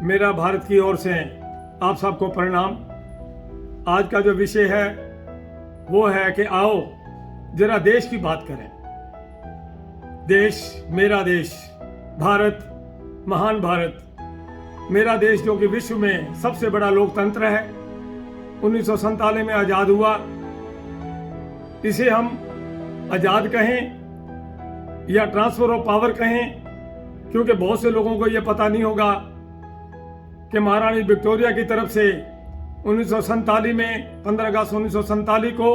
मेरा भारत की ओर से आप सबको प्रणाम। आज का जो विषय है वो है कि आओ जरा देश की बात करें। देश, मेरा देश, भारत, महान भारत, मेरा देश जो कि विश्व में सबसे बड़ा लोकतंत्र है, 1947 में आज़ाद हुआ। इसे हम आज़ाद कहें या ट्रांसफर ऑफ पावर कहें, क्योंकि बहुत से लोगों को यह पता नहीं होगा कि महारानी विक्टोरिया की तरफ से 1947 में 15 अगस्त 1947 को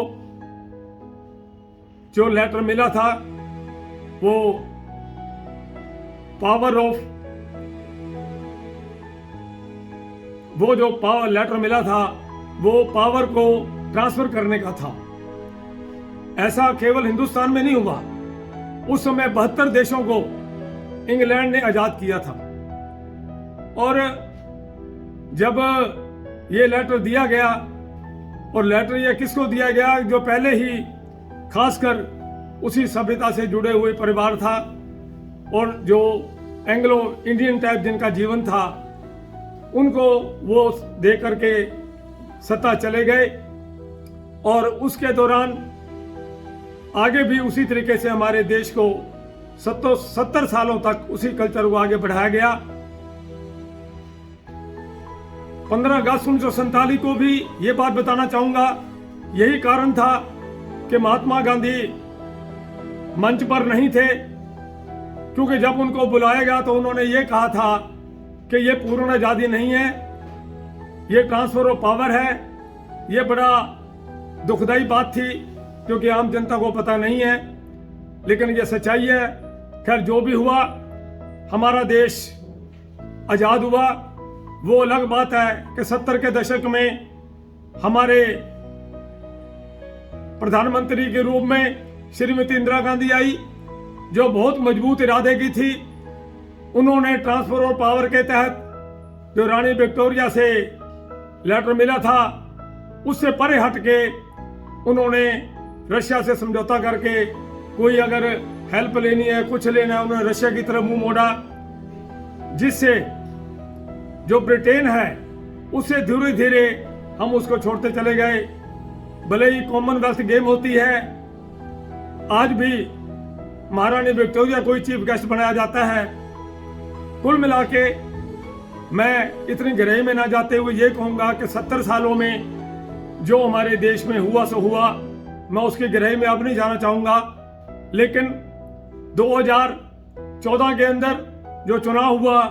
जो लेटर मिला था वो लेटर मिला था वो पावर को ट्रांसफर करने का था। ऐसा केवल हिंदुस्तान में नहीं हुआ, उस समय 72 देशों को इंग्लैंड ने आजाद किया था। और जब ये लेटर दिया गया, और लेटर ये किसको दिया गया, जो पहले ही खासकर उसी सभ्यता से जुड़े हुए परिवार था और जो एंग्लो इंडियन टाइप जिनका जीवन था, उनको वो दे करके सत्ता चले गए। और उसके दौरान आगे भी उसी तरीके से हमारे देश को 70 सालों तक उसी कल्चर को आगे बढ़ाया गया। 15 अगस्त 1947 को भी ये बात बताना चाहूंगा, यही कारण था कि महात्मा गांधी मंच पर नहीं थे, क्योंकि जब उनको बुलाया गया तो उन्होंने ये कहा था कि ये पूर्ण आजादी नहीं है, ये ट्रांसफर ऑफ पावर है। ये बड़ा दुखदाई बात थी, क्योंकि आम जनता को पता नहीं है, लेकिन ये सच्चाई है। खैर, जो भी हुआ, हमारा देश आजाद हुआ। वो अलग बात है कि 70 के दशक में हमारे प्रधानमंत्री के रूप में श्रीमती इंदिरा गांधी आई, जो बहुत मजबूत इरादे की थी। उन्होंने ट्रांसफर ऑफ पावर के तहत जो रानी विक्टोरिया से लेटर मिला था, उससे परे हट के उन्होंने रशिया से समझौता करके कोई अगर हेल्प लेनी है, कुछ लेना है, उन्होंने रशिया की तरफ मुंह मोड़ा, जिससे जो ब्रिटेन है उससे धीरे धीरे हम उसको छोड़ते चले गए। भले ही कॉमनवेल्थ गेम होती है, आज भी महारानी विक्टोरिया को चीफ गेस्ट बनाया जाता है। कुल मिला के मैं इतनी गहराई में ना जाते हुए ये कहूंगा कि 70 सालों में जो हमारे देश में हुआ सो हुआ, मैं उसकी गहराई में अब नहीं जाना चाहूंगा। लेकिन 2014 के अंदर जो चुनाव हुआ,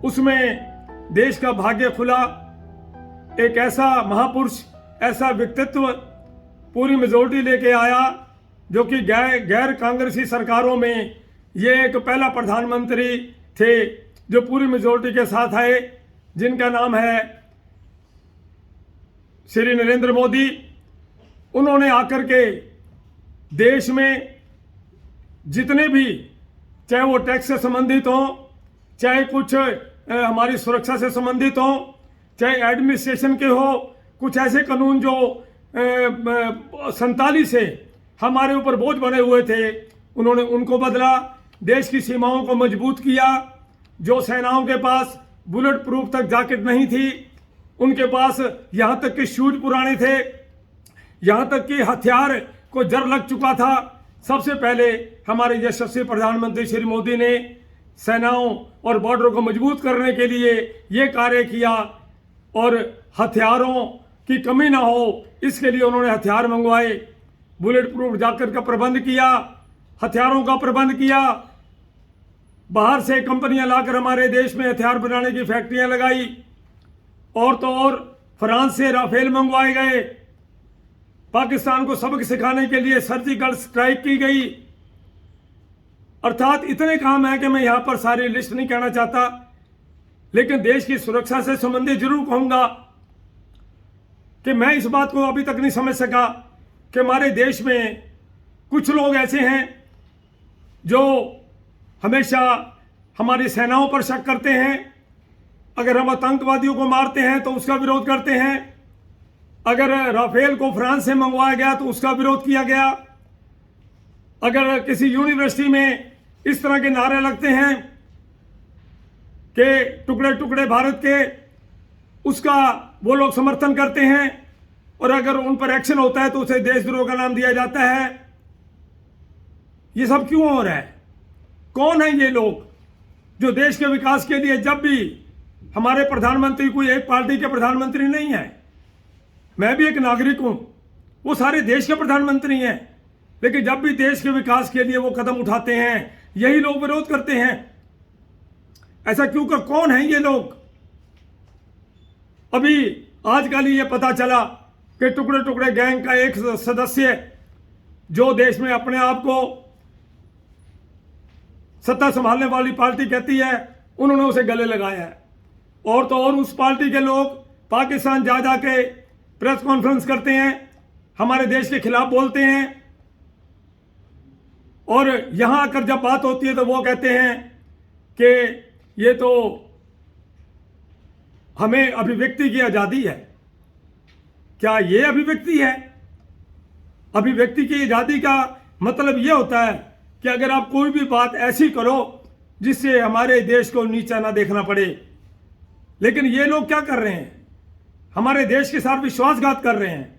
उसमें देश का भाग्य खुला। एक ऐसा महापुरुष, ऐसा व्यक्तित्व पूरी मेजोरिटी लेके आया, जो कि गैर कांग्रेसी सरकारों में ये एक पहला प्रधानमंत्री थे जो पूरी मेजोरिटी के साथ आए, जिनका नाम है श्री नरेंद्र मोदी। उन्होंने आकर के देश में जितने भी, चाहे वो टैक्स से संबंधित हो, चाहे कुछ हमारी सुरक्षा से संबंधित हो, चाहे एडमिनिस्ट्रेशन के हो, कुछ ऐसे कानून जो 47 से हमारे ऊपर बोझ बने हुए थे, उन्होंने उनको बदला। देश की सीमाओं को मजबूत किया। जो सेनाओं के पास बुलेट प्रूफ तक जैकेट नहीं थी, उनके पास यहाँ तक कि शूज पुराने थे, यहाँ तक कि हथियार को जर लग चुका था। सबसे पहले हमारे यशस्वी प्रधानमंत्री श्री मोदी ने सेनाओं और बॉर्डर को मजबूत करने के लिए ये कार्य किया, और हथियारों की कमी ना हो इसके लिए उन्होंने हथियार मंगवाए, बुलेट प्रूफ जैकेट का प्रबंध किया, हथियारों का प्रबंध किया। बाहर से कंपनियां लाकर हमारे देश में हथियार बनाने की फैक्ट्रियां लगाई, और तो और फ्रांस से राफेल मंगवाए गए। पाकिस्तान को सबक सिखाने के लिए सर्जिकल स्ट्राइक की गई। अर्थात इतने काम है कि मैं यहां पर सारी लिस्ट नहीं कहना चाहता, लेकिन देश की सुरक्षा से संबंधित जरूर कहूंगा कि मैं इस बात को अभी तक नहीं समझ सका कि हमारे देश में कुछ लोग ऐसे हैं जो हमेशा हमारी सेनाओं पर शक करते हैं। अगर हम आतंकवादियों को मारते हैं तो उसका विरोध करते हैं, अगर राफेल को फ्रांस से मंगवाया गया तो उसका विरोध किया गया, अगर किसी यूनिवर्सिटी में इस तरह के नारे लगते हैं के टुकड़े टुकड़े भारत के, उसका वो लोग समर्थन करते हैं, और अगर उन पर एक्शन होता है तो उसे देशद्रोह का नाम दिया जाता है। ये सब क्यों हो रहा है? कौन है ये लोग जो देश के विकास के लिए, जब भी हमारे प्रधानमंत्री कोई एक पार्टी के प्रधानमंत्री नहीं है, मैं भी एक नागरिक हूं, वो सारे देश के प्रधानमंत्री हैं, लेकिन जब भी देश के विकास के लिए वो कदम उठाते हैं, यही लोग विरोध करते हैं। ऐसा क्यों कर? कौन है ये लोग? अभी आजकल ये पता चला कि टुकड़े टुकड़े गैंग का एक सदस्य, जो देश में अपने आप को सत्ता संभालने वाली पार्टी कहती है, उन्होंने उसे गले लगाया है। और तो और उस पार्टी के लोग पाकिस्तान जा जाके प्रेस कॉन्फ्रेंस करते हैं, हमारे देश के खिलाफ बोलते हैं, और यहां आकर जब बात होती है तो वो कहते हैं कि ये तो हमें अभिव्यक्ति की आजादी है। क्या ये अभिव्यक्ति है? अभिव्यक्ति की आजादी का मतलब ये होता है कि अगर आप कोई भी बात ऐसी करो जिससे हमारे देश को नीचा ना देखना पड़े। लेकिन ये लोग क्या कर रहे हैं? हमारे देश के साथ विश्वासघात कर रहे हैं।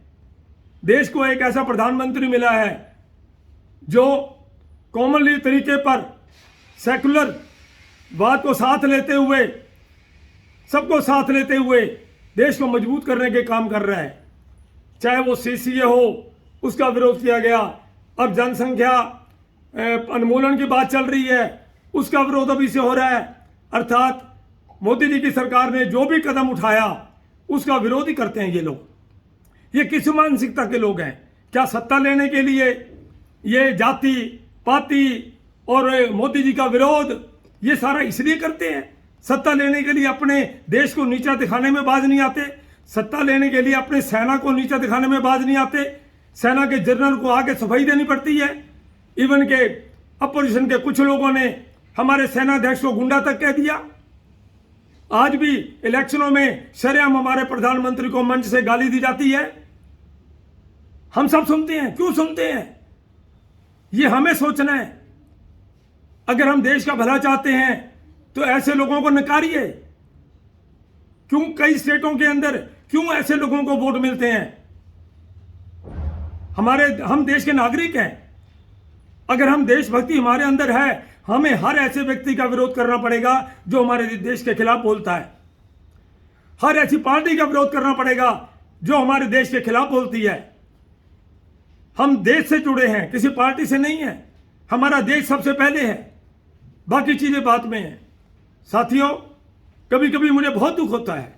देश को एक ऐसा प्रधानमंत्री मिला है जो कॉमनली तरीके पर सेकुलर बात को साथ लेते हुए, सबको साथ लेते हुए देश को मजबूत करने के काम कर रहा है। चाहे वो सीसीए हो, उसका विरोध किया गया। अब जनसंख्या उन्मूलन की बात चल रही है, उसका विरोध अभी से हो रहा है। अर्थात मोदी जी की सरकार ने जो भी कदम उठाया उसका विरोध ही करते हैं ये लोग। ये किस मानसिकता के लोग हैं? क्या सत्ता लेने के लिए ये जाति पाति और मोदी जी का विरोध ये सारा इसलिए करते हैं? सत्ता लेने के लिए अपने देश को नीचा दिखाने में बाज नहीं आते? सत्ता लेने के लिए अपने सेना को नीचा दिखाने में बाज नहीं आते? सेना के जनरल को आगे सफाई देनी पड़ती है। इवन के अपोजिशन के कुछ लोगों ने हमारे सेनाध्यक्ष को गुंडा तक कह दिया। आज भी इलेक्शनों में शरेआम हमारे प्रधानमंत्री को मंच से गाली दी जाती है। हम सब सुनते हैं। क्यों सुनते हैं? ये हमें सोचना है। अगर हम देश का भला चाहते हैं तो ऐसे लोगों को नकारिए। क्यों कई स्टेटों के अंदर क्यों ऐसे लोगों को वोट मिलते हैं? हम देश के नागरिक हैं। अगर हम देशभक्ति हमारे अंदर है, हमें हर ऐसे व्यक्ति का विरोध करना पड़ेगा जो हमारे देश के खिलाफ बोलता है। हर ऐसी पार्टी का विरोध करना पड़ेगा जो हमारे देश के खिलाफ बोलती है। हम देश से जुड़े हैं, किसी पार्टी से नहीं है। हमारा देश सबसे पहले है, बाकी चीजें बाद में हैं। साथियों, कभी कभी मुझे बहुत दुख होता है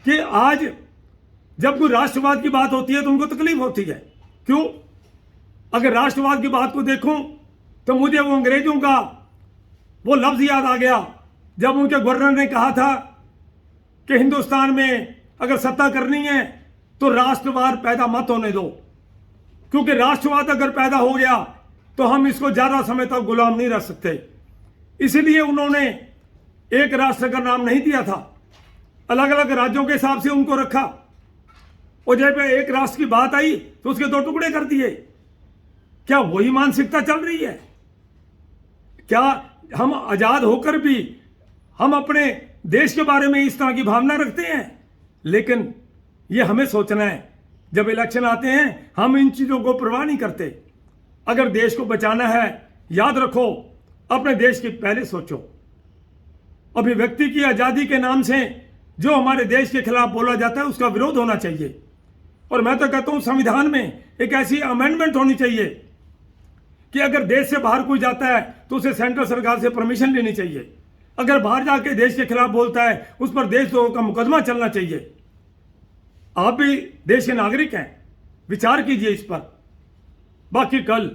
कि आज जब कोई राष्ट्रवाद की बात होती है तो उनको तकलीफ होती है। क्यों? अगर राष्ट्रवाद की बात को देखूं तो मुझे वो अंग्रेजों का वो लफ्ज याद आ गया जब उनके गवर्नर ने कहा था कि हिंदुस्तान में अगर सत्ता करनी है तो राष्ट्रवाद पैदा मत होने दो, क्योंकि राष्ट्रवाद अगर पैदा हो गया तो हम इसको ज्यादा समय तक गुलाम नहीं रख सकते। इसलिए उन्होंने एक राष्ट्र का नाम नहीं दिया था, अलग अलग राज्यों के हिसाब से उनको रखा। और जब एक राष्ट्र की बात आई तो उसके दो टुकड़े कर दिए। क्या वही मानसिकता चल रही है? क्या हम आजाद होकर भी हम अपने देश के बारे में इस तरह की भावना रखते हैं? लेकिन ये हमें सोचना है, जब इलेक्शन आते हैं हम इन चीजों को परवाह नहीं करते। अगर देश को बचाना है, याद रखो, अपने देश की पहले सोचो। अभिव्यक्ति की आजादी के नाम से जो हमारे देश के खिलाफ बोला जाता है उसका विरोध होना चाहिए। और मैं तो कहता हूं संविधान में एक ऐसी अमेंडमेंट होनी चाहिए कि अगर देश से बाहर कोई जाता है तो उसे सेंट्रल सरकार से परमिशन लेनी चाहिए। अगर बाहर जाके देश के खिलाफ बोलता है उस पर देशद्रोह का मुकदमा चलना चाहिए। आप भी देश के नागरिक हैं, विचार कीजिए इस पर। बाकी कल।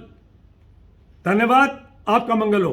धन्यवाद। आपका मंगल हो।